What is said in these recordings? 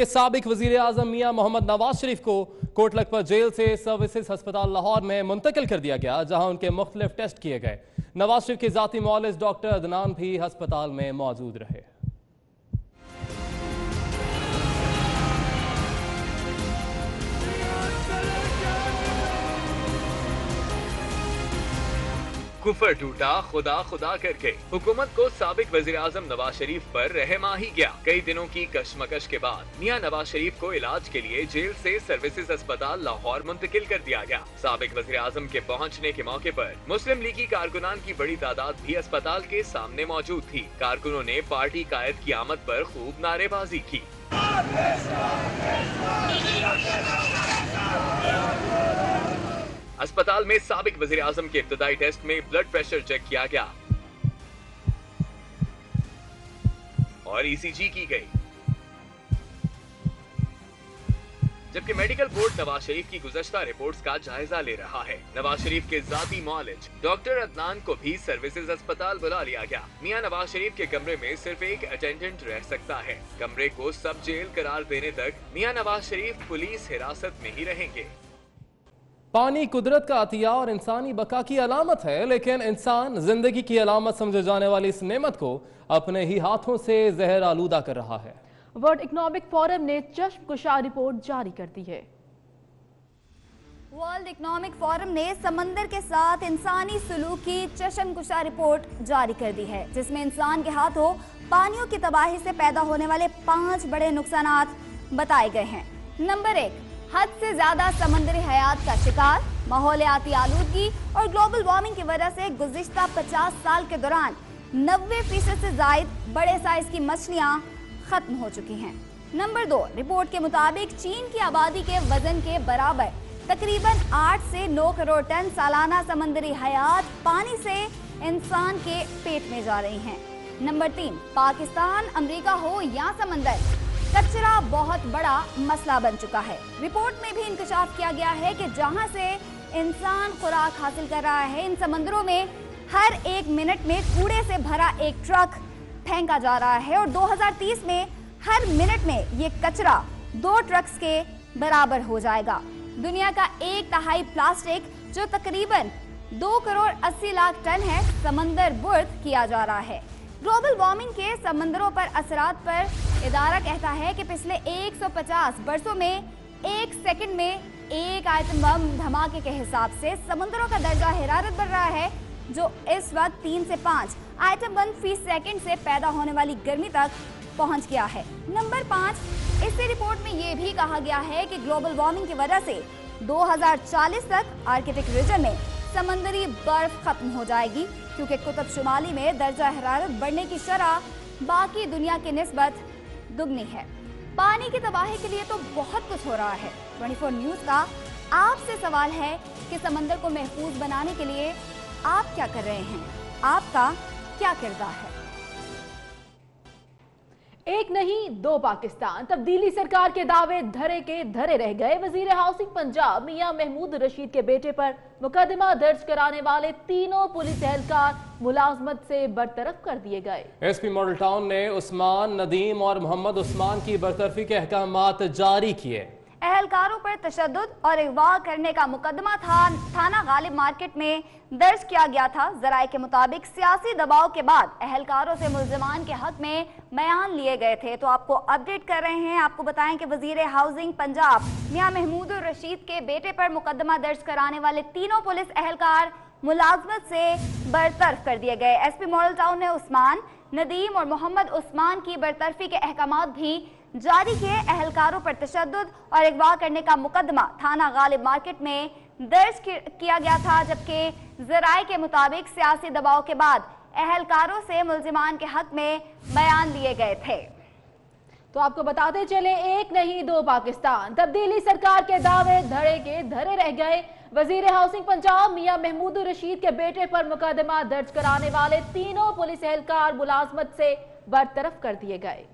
کہ साबिक वजीर आजम मियां मोहम्मद नवाज शरीफ को कोट लखपत जेल से सर्विसेज अस्पताल लाहौर में मुंतकिल कर दिया गया, जहां उनके मुख्तलिफ टेस्ट किए गए। नवाज शरीफ के जाती मौलिस डॉक्टर अदनान भी अस्पताल में मौजूद रहे। कुफर टूटा खुदा खुदा करके हुकूमत को साबिक वजीर आजम नवाज शरीफ पर रहम आ ही गया। कई दिनों की कशमकश के बाद मियां नवाज शरीफ को इलाज के लिए जेल से सर्विसेज अस्पताल लाहौर मुंतकिल कर दिया गया। साबिक वजीर आजम के पहुंचने के मौके पर मुस्लिम लीगी कारकुनान की बड़ी तादाद भी अस्पताल के सामने मौजूद थी। कारकुनों ने पार्टी कायद की आमद पर खूब नारेबाजी की। अस्पताल में साबिक वजीर आजम के इब्तदाई टेस्ट में ब्लड प्रेशर चेक किया गया और ईसीजी की गई, जबकि मेडिकल बोर्ड नवाज शरीफ की गुज़श्ता रिपोर्ट्स का जायजा ले रहा है। नवाज शरीफ के जाती मौलिज डॉक्टर अदनान को भी सर्विसेज अस्पताल बुला लिया गया। मियां नवाज शरीफ के कमरे में सिर्फ एक अटेंडेंट रह सकता है। कमरे को सब जेल करार देने तक मियां नवाज शरीफ पुलिस हिरासत में ही रहेंगे। पानी कुदरत का अतिया और इंसानी बका की अलामत है, लेकिन इंसान जिंदगी की अलामत समझे जाने वाली इस नेमत को अपने ही हाथों से जहर आलूदा कर रहा है। वर्ल्ड इकोनॉमिक फोरम ने चश्मकुशा रिपोर्ट जारी कर दी है। वर्ल्ड इकोनॉमिक फोरम ने समंदर के साथ इंसानी सलूक की चश्मकुशा रिपोर्ट जारी कर दी है, जिसमें इंसान के हाथों पानियों की तबाही से पैदा होने वाले 5 बड़े नुकसानात बताए गए हैं। नंबर 1, हद से ज्यादा समंदरी हयात का शिकार, माहौलियाती आलूदगी और ग्लोबल वार्मिंग की वजह से गुज़िश्ता 50 साल के दौरान 90% से जायद बड़े साइज की मछलियां खत्म हो चुकी हैं। नंबर 2, रिपोर्ट के मुताबिक चीन की आबादी के वजन के बराबर तकरीबन 8 से 9 करोड़ टन सालाना समंदरी हयात पानी से इंसान के पेट में जा रही हैं। नंबर 3, पाकिस्तान, अमेरिका हो या समंदर, कचरा बहुत बड़ा मसला बन चुका है। रिपोर्ट में भी इंकशाफ किया गया है कि जहां से इंसान खुराक हासिल कर रहा है, इन समंदरों में हर 1 मिनट में कूड़े से भरा एक ट्रक फेंका जा रहा है और 2030 में हर मिनट में ये कचरा 2 ट्रक्स के बराबर हो जाएगा। दुनिया का 1/3 प्लास्टिक, जो तकरीबन 2 करोड़ 80 लाख टन है, समंदर बुर्द किया जा रहा है। ग्लोबल वार्मिंग के समंदरों पर असरात पर इदारा कहता है कि पिछले 150 बरसों में 1 सेकंड में 1 आइटम बम धमाके के हिसाब से समंदरों का दर्जा हरारत बढ़ रहा है, जो इस वक्त 3 से 5 आइटम बम फी सेकंड से पैदा होने वाली गर्मी तक पहुंच गया है। नंबर 5, इसी रिपोर्ट में ये भी कहा गया है कि ग्लोबल वार्मिंग की वजह से 2040 तक आर्कटिक रीजन में समंदरी बर्फ खत्म हो जाएगी, क्योंकि कुतुब शुमाली में दर्जा हरारत बढ़ने की शरह बाकी दुनिया की निस्बत दुगनी है। पानी की तबाही के लिए तो बहुत कुछ हो रहा है। 24 न्यूज़ का आपसे सवाल है कि समंदर को महफूज बनाने के लिए आप क्या कर रहे हैं? आपका क्या किरदार है? एक नहीं दो पाकिस्तान, तब्दीली सरकार के दावे धरे के धरे रह गए। वजीर हाउसिंग पंजाब मियां महमूद रशीद के बेटे पर मुकदमा दर्ज कराने वाले तीनों पुलिस एहलकार मुलाजमत से बरतरफ कर दिए गए। एसपी मॉडल टाउन ने उस्मान, नदीम और मोहम्मद उस्मान की बरतरफी के अहकामात जारी किए। एहलकारों पर तशद्दुद और अगवा करने का मुकदमा थाना गालिब मार्केट में दर्ज किया गया था। जराये के मुताबिक सियासी दबाव के बाद एहलकारों से मुल्जिमान के हक में बयान लिए गए थे। तो आपको अपडेट कर रहे हैं, आपको बताएं कि वजीर हाउसिंग पंजाब मियां महमूद रशीद के बेटे पर मुकदमा दर्ज कराने वाले तीनों पुलिस एहलकार मुलाजमत से बरतरफ कर दिए गए। एसपी मॉडल टाउन ने उस्मान, नदीम और मोहम्मद उस्मान की बरतरफी के अहकामात भी जारी किए। एहलकारों पर तशद्दुद और अगवा करने का मुकदमा थाना गालिब मार्केट में दर्ज किया गया था, जबकि जराये के मुताबिक सियासी दबाव के बाद एहलकारों से मुल्जिमान के हक में बयान लिए गए थे। तो आपको बताते चले, एक नहीं दो पाकिस्तान, तब्दीली सरकार के दावे धड़े के धरे रह गए। वजीर हाउसिंग पंजाब मियां महमूद रशीद के बेटे पर मुकदमा दर्ज कराने वाले तीनों पुलिस एहलकार मुलाजमत से बरतरफ कर दिए गए।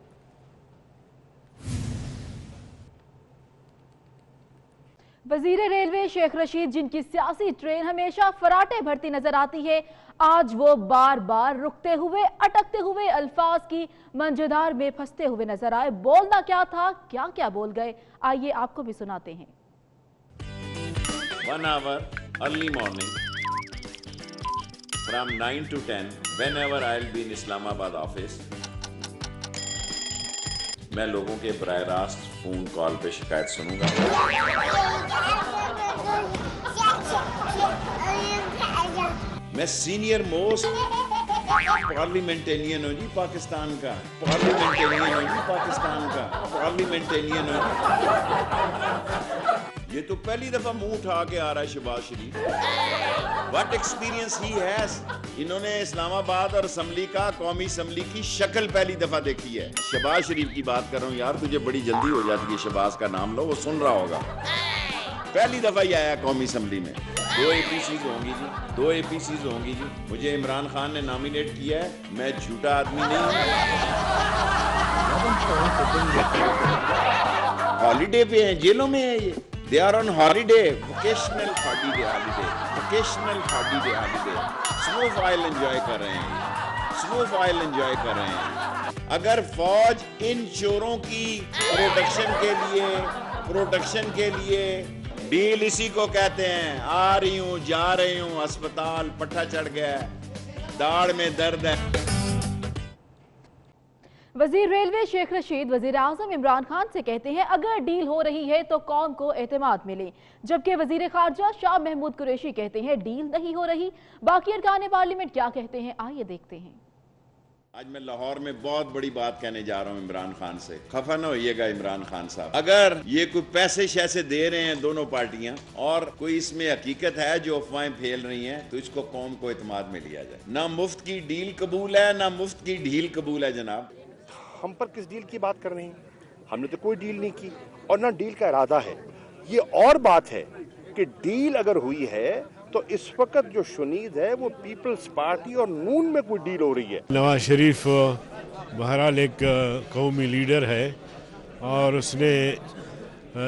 वजीर रेलवे शेख रशीद, जिनकी सियासी ट्रेन हमेशा फराटे भरती नजर आती है, आज वो बार बार रुकते हुए, अटकते हुए, अल्फाज की मंझधार में फंसते हुए नजर आए। बोलना क्या था, क्या क्या बोल गए, आइए आपको भी सुनाते हैं। 1 hour early morning from 9 to 10 whenever I'll be in Islamabad office, मैं लोगों के बराह रास्त फोन कॉल पे शिकायत सुनूंगा। मैं सीनियर मोस्ट पार्लिमेंटेरियन हूँ जी पाकिस्तान का, पार्लिमेंटेरियन हूँ जी पाकिस्तान का, पार्लिमेंटेरियन हूँ। ये तो पहली दफा मुंह उठा के आ रहा है शहबाज शरीफ। What experience he has? इन्होंने इस्लामाबाद और असम्बली का, कौमी असम्बली की शक्ल पहली दफा देखी है। शहबाज शरीफ की बात कर रहा हूँ यार, तुझे बड़ी जल्दी हो जाती है, शहबाज का नाम लो, वो सुन रहा होगा। पहली दफा ही आया कौमी असम्बली में। 2 APCs होंगी जी, 2 APCs होंगी जी। मुझे इमरान खान ने नॉमिनेट किया है, मैं झूठा आदमी नहीं हूँ। हॉलीडे पे हैं, जेलों में है ये। They are on holiday, vocational holiday. Snowfall enjoy कर रहे हैं, snowfall enjoy कर रहे हैं। अगर फौज इन चोरों की प्रोटेक्शन के लिए डील इसी को कहते हैं। आ रही हूँ, जा रही हूँ, अस्पताल पट्टा चढ़ गया, दाढ़ में दर्द है। वजीर रेलवे शेख रशीद वजीर आजम इमरान खान से कहते हैं, अगर डील हो रही है तो कौम को एतमाद मिले, जबकि वजीर खारजा शाह महमूद कुरैशी कहते हैं डील नहीं हो रही। बाकी अरकान पार्लियामेंट क्या कहते हैं, आइए देखते हैं। आज मैं लाहौर में बहुत बड़ी बात कहने जा रहा हूँ इमरान खान से। खफा न होइएगा इमरान खान साहब, अगर ये कोई पैसे शैसे दे रहे हैं दोनों पार्टियां और कोई इसमें हकीकत है जो अफवाहें फैल रही हैं, तो इसको कौम को एतमाद में लिया जाए। ना मुफ्त की डील कबूल है, ना मुफ्त की ढील कबूल है। जनाब, हम पर किस डील की बात कर रहे हैं? हमने तो कोई डील नहीं की और ना डील का इरादा है। ये और बात है कि डील अगर हुई है तो इस वक्त जो शुनीद है वो पीपल्स पार्टी और नून में कोई डील हो रही है। नवाज शरीफ बहरहाल एक कौमी लीडर है और उसने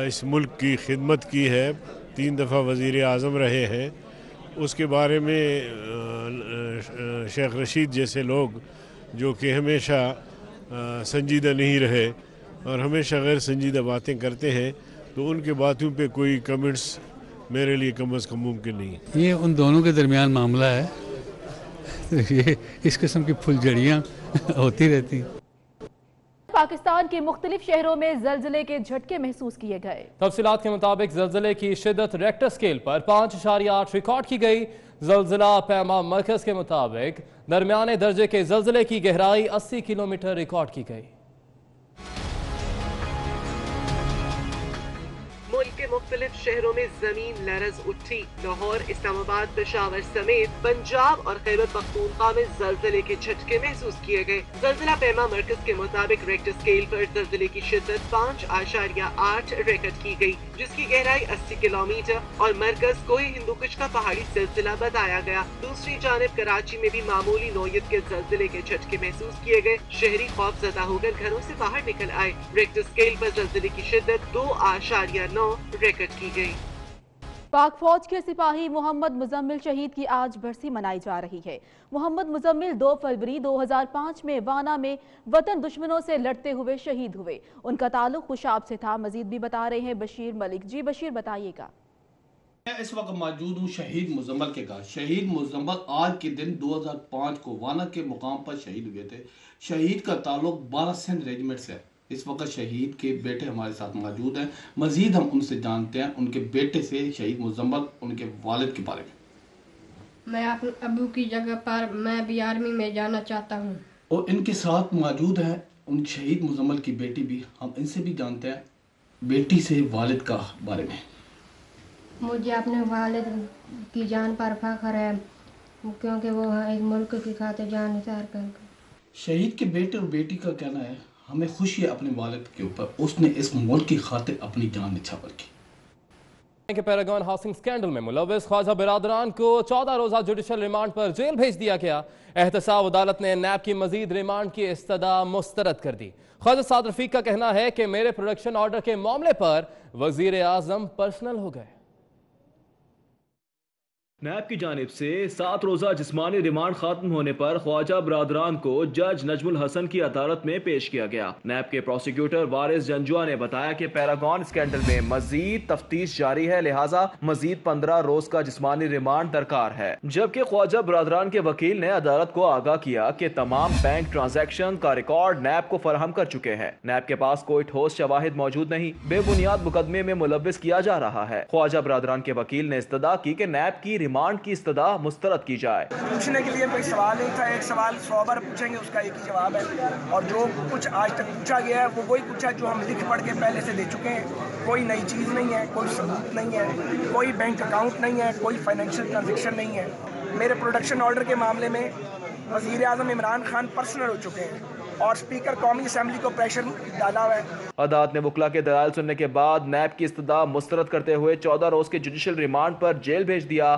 इस मुल्क की खिदमत की है, 3 दफ़ा वज़ीर आज़म रहे हैं। उसके बारे में शेख रशीद जैसे लोग जो कि हमेशा संजीदा नहीं रहे और हमेशा गैर संजीदा बातें करते हैं, तो उनके बातों पे कोई कमेंट्स मेरे लिए कम अज़ कम मुमकिन नहीं है। ये उन दोनों के दरमियान मामला है, तो ये इस किस्म की फुलझड़ियाँ होती रहती हैं। पाकिस्तान के मुख्तलिफ शहरों में जलजले के झटके महसूस किए गए। तफसीलात के मुताबिक जलजले की शिद्दत रेक्टर स्केल पर 5.8 रिकॉर्ड की गई। जलजिला पैमा मरकज के मुताबिक दरमियाने दर्जे के जलजले की गहराई 80 किलोमीटर रिकॉर्ड की गई। मुल्क के मुख्तलिफ शहरों में जमीन लरज उठी। लाहौर, इस्लामाबाद, पेशावर समेत पंजाब और खैबर पख्तूनख्वा में जलजले के झटके महसूस किए गए। जलजिला पैमा मरकज के मुताबिक रेक्टर स्केल पर जलजले की शिद्दत 5.8 रिकॉर्ड की गई, जिसकी गहराई 80 किलोमीटर और मरकज कोई हिंदुकुश का पहाड़ी सिलसिला बताया गया। दूसरी जानिब कराची में भी मामूली नौयत के जलजले के झटके महसूस किए गए। शहरी खौफजदा होकर घरों से बाहर निकल आए। रेक्टर स्केल पर जलजले की शिद्दत 2.9 रिकॉर्ड की गई। पाक फौज के सिपाही मोहम्मद मुजम्मिल शहीद की आज बरसी मनाई जा रही है। मोहम्मद मुजम्मिल 2 फरवरी 2005 में वाना में वतन दुश्मनों से लड़ते हुए शहीद हुए। उनका ताल्लुक खुशाब से था। मजीद भी बता रहे हैं बशीर मलिक। जी बशीर, बताइएगा। मैं इस वक्त मौजूद हूँ शहीद मुजम्मिल के घर। शहीद मुजम्मिल आज के दिन 2005 को वाना के मुकाम पर शहीद हुए थे। शहीद का ताल्लुक 12 सिंध रेजिमेंट से है। इस वक्त शहीद के बेटे हमारे साथ मौजूद हैं। मजीद हम उनसे जानते हैं उनके बेटे से, शहीद मुजम्मिल, उनके वालिद के बारे में। मैं अपने अबू की जगह पर मैं भी आर्मी में जाना चाहता हूँ। और इनके साथ मौजूद हैं उन शहीद मुजम्मिल की बेटी भी, हम इनसे भी जानते हैं बेटी से वालिद का बारे में। मुझे अपने वालिद की जान पर फख्र है, क्योंकि वो इस मुल्क की खातिर जान निसार कर। शहीद के बेटे और बेटी का कहना है हमें खुशी है अपने वालिद के ऊपर, उसने इस मुल्क की खातिर अपनी जान निछावर की। کہ پیراگون ہاؤسنگ اسکینڈل میں ملوث خواجہ برادران کو 14 روزہ جوڈیشل ریمانڈ پر جیل بھیج دیا گیا۔ احتساب عدالت نے نیب کی مزید ریمانڈ کی استدعا مسترد کر دی۔ خواجہ سعد رفیق کا کہنا ہے کہ میرے پروڈکشن آرڈر کے معاملے پر وزیر اعظم پرسنل ہو گئے۔ نیب کی جانب سے 7 روزہ جسمانی ریمانڈ ختم ہونے پر خواجہ برادران کو جج نجم الحسن کی عدالت میں پیش کیا گیا۔ نیب کے پروسیکیوٹر وارث جنجوا نے بتایا کہ پیراگون اسکینڈل میں مزید تفتیش جاری ہے، لہٰذا مزید 15 روز کا جسمانی ریمانڈ درکار ہے، جبکہ خواجہ برادران کے وکیل نے عدالت کو آگاہ کیا کہ تمام بینک ٹرانزیکشن کا ریکارڈ نیب کو فراہم کر چکے ہیں۔ نیب کے پاس کوئی ٹھوس شواہد موجود نہیں، بے بنیاد مقدمے میں ملوث کیا جا رہا ہے۔ خواجہ برادران کے وکیل نے استدعا کی کہ نیب کی ریمانڈ کی استدعا مسترد کی جائے۔ پوچھنے کے لیے کوئی سوال نہیں تھا، ایک سوال 100 بار پوچھیں گے اس کا ایک ہی جواب ہے، اور جو کچھ آج تک پوچھا گیا ہے وہ وہی پوچھا ہے جو ہم لکھ پڑھ کے پہلے سے دے چکے ہیں۔ کوئی نئی چیز نہیں ہے، کوئی ثبوت نہیں ہے، کوئی بینک اکاؤنٹ نہیں ہے، کوئی فائنینشیل ٹرانزیکشن نہیں ہے۔ میرے پروڈکشن آرڈر کے معاملے میں وزیر اعظم عمران خان پرسنل ہو چکے ہیں اور اسپیکر قومی اسمبلی کو پریشر ڈالا ہوا ہے۔ عدالت نے وکلا کے دلائل سننے کے بعد نیب کی استدعا مسترد کرتے ہوئے 14 روز کے جوڈیشل ریمانڈ پر جیل بھیج دیا۔